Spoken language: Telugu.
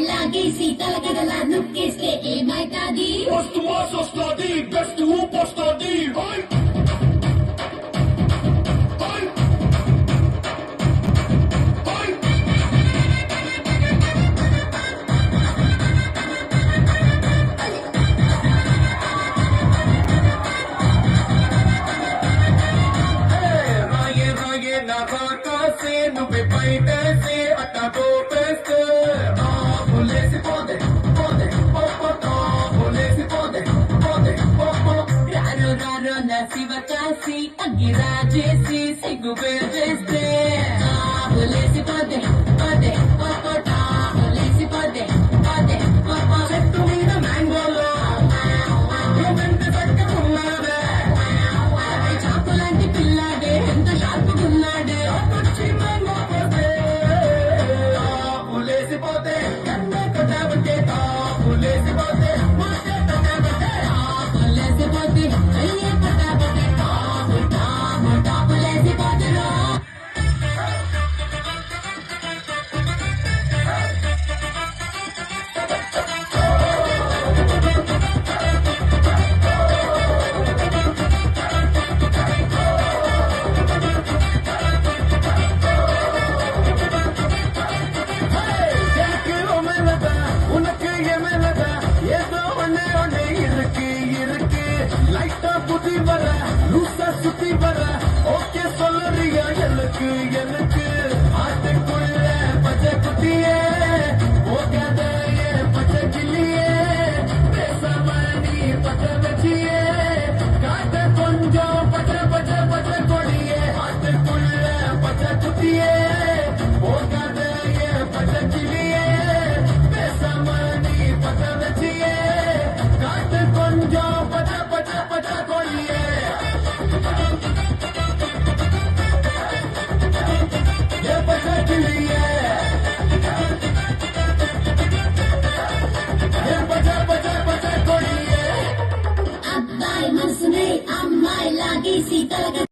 లాగేసి తలగడలా నొక్కేస్తే ఏమైతాది? మస్తు మాస్ వస్తాది, బెస్ట్ ఊపు వస్తాది. నువ్వే బయటేసి అట్ట గోపేస్తే బులేసి పోదే పోదే బులేసి పోదే పోదే రారో రారో నా శివ కాసి అగ్గిరాజేసి సిగ్గు పేరు చేస్తే బులేసి పోతే పోతే పోతా బులేసి పోతే పోతే చెట్టు మీద మ్యాంగోలో నువ్వెంత చక్కకున్నాడే చాకులాంటి పిల్లాడే ఎంత షార్పుకున్నాడే వచ్చి మ్యాంగో పోతే బులేసి పోతే కన్నే కొట్టాబట్టే బులేసి పోతే మాటే కొట్టాబట్టే బులేసి పోతే అయ్యే పట్టాబట్టే బులేసి పోతేరా புத்தி வர லூசா சுத்தி வர ஓகே சொல்லறியா எனக்கு எனக்கு ஆட்டுக்குள்ள பச்சை குட்டியே போகாத பச்சை கிளியே பேசாம நீ பச்சை வச்சியே காட்ட கொஞ்சம் பச்சை பச்சை பச்சை கொடியே ஆட்டுக்குள்ள பச்சை குட்டியே போகாத பச்சை கிளியே பேசாம நீ பச்சை வச்சியே காட்ட கொஞ்சம் பச்சை பச்சை பச்சை கொடியே பச்சை கிளியே பச்சை பச்சை பச்சை கொடியே అబ్బాయి మనసునే అమ్మాయి లాగేసి తలగ